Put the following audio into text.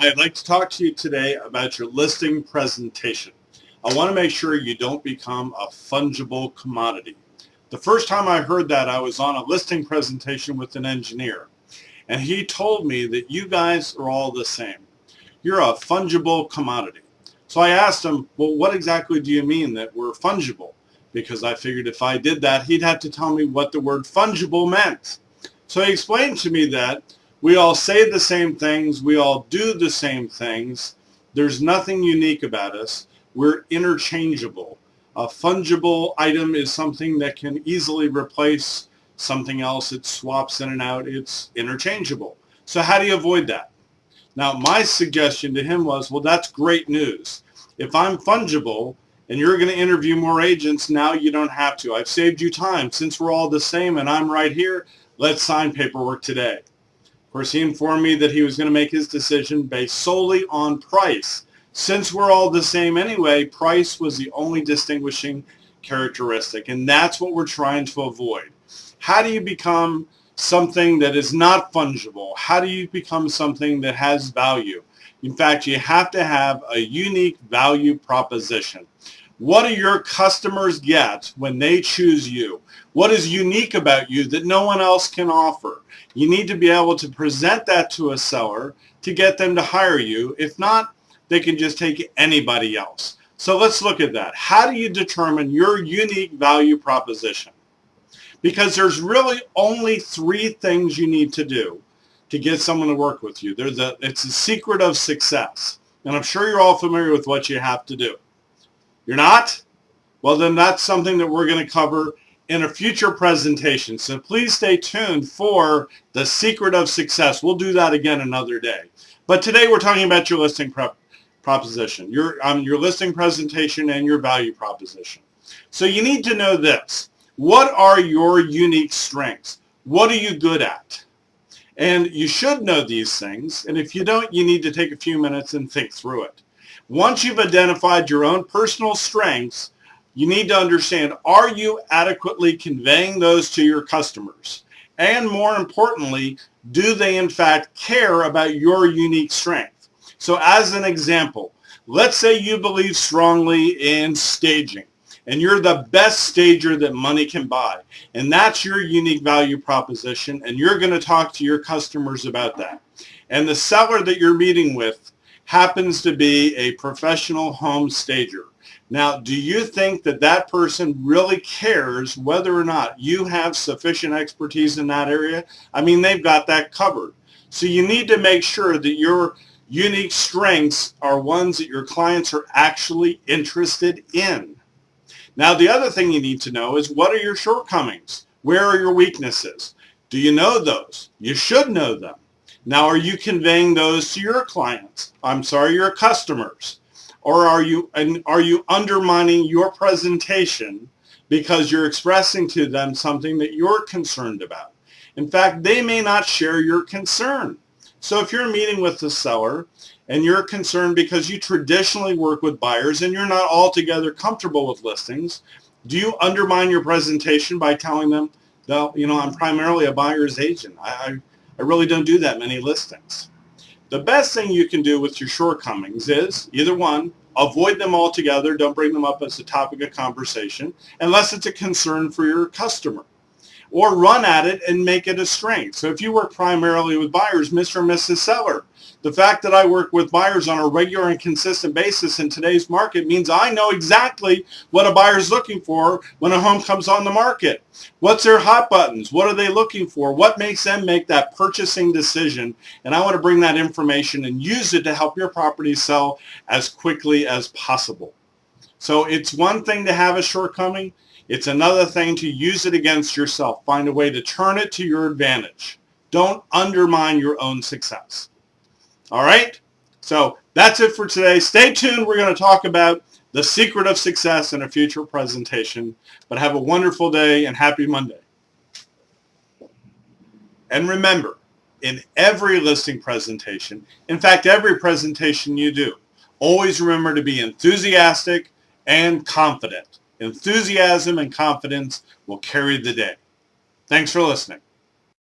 I'd like to talk to you today about your listing presentation. I want to make sure you don't become a fungible commodity. The first time I heard that, I was on a listing presentation with an engineer, and he told me that you guys are all the same. You're a fungible commodity. So I asked him, well, what exactly do you mean that we're fungible? Because I figured if I did that, he'd have to tell me what the word fungible meant. So he explained to me that we all say the same things. We all do the same things. There's nothing unique about us. We're interchangeable. A fungible item is something that can easily replace something else. It swaps in and out. It's interchangeable. So how do you avoid that? Now, my suggestion to him was, well, that's great news. If I'm fungible and you're going to interview more agents, now you don't have to. I've saved you time. Since we're all the same and I'm right here, let's sign paperwork today. Of course, he informed me that he was going to make his decision based solely on price. Since we're all the same anyway, price was the only distinguishing characteristic, and that's what we're trying to avoid. How do you become something that is not fungible? How do you become something that has value? In fact, you have to have a unique value proposition. What do your customers get when they choose you? What is unique about you that no one else can offer? You need to be able to present that to a seller to get them to hire you. If not, they can just take anybody else. So let's look at that. How do you determine your unique value proposition? Because there's really only three things you need to do to get someone to work with you. It's the secret of success. And I'm sure you're all familiar with what you have to do. You're not? Well, then that's something that we're going to cover in a future presentation. So please stay tuned for the secret of success. We'll do that again another day. But today we're talking about your listing proposition, your listing presentation and your value proposition. So you need to know this. What are your unique strengths? What are you good at? And you should know these things. And if you don't, you need to take a few minutes and think through it. Once you've identified your own personal strengths, you need to understand, are you adequately conveying those to your customers? And more importantly, do they in fact care about your unique strength? So as an example, let's say you believe strongly in staging, and you're the best stager that money can buy. And that's your unique value proposition, and you're going to talk to your customers about that. And the seller that you're meeting with happens to be a professional home stager. Now, do you think that that person really cares whether or not you have sufficient expertise in that area? I mean, they've got that covered. So you need to make sure that your unique strengths are ones that your clients are actually interested in. Now, the other thing you need to know is, what are your shortcomings? Where are your weaknesses? Do you know those? You should know them. Now, are you conveying those to your clients? Your customers? Or are you undermining your presentation because you're expressing to them something that you're concerned about? In fact, they may not share your concern. So if you're meeting with the seller and you're concerned because you traditionally work with buyers and you're not altogether comfortable with listings, do you undermine your presentation by telling them, well, I'm primarily a buyer's agent. I really don't do that many listings. The best thing you can do with your shortcomings is, either one, avoid them altogether. Don't bring them up as a topic of conversation unless it's a concern for your customer. Or run at it and make it a strength. So if you work primarily with buyers, Mr. and Mrs. Seller, the fact that I work with buyers on a regular and consistent basis in today's market means I know exactly what a buyer's looking for when a home comes on the market. What's their hot buttons? What are they looking for? What makes them make that purchasing decision? And I want to bring that information and use it to help your property sell as quickly as possible. So it's one thing to have a shortcoming. It's another thing to use it against yourself. Find a way to turn it to your advantage. Don't undermine your own success. All right? So that's it for today. Stay tuned. We're going to talk about the secret of success in a future presentation. But have a wonderful day and happy Monday. And remember, in every listing presentation, in fact, every presentation you do, always remember to be enthusiastic and confident. Enthusiasm and confidence will carry the day. Thanks for listening.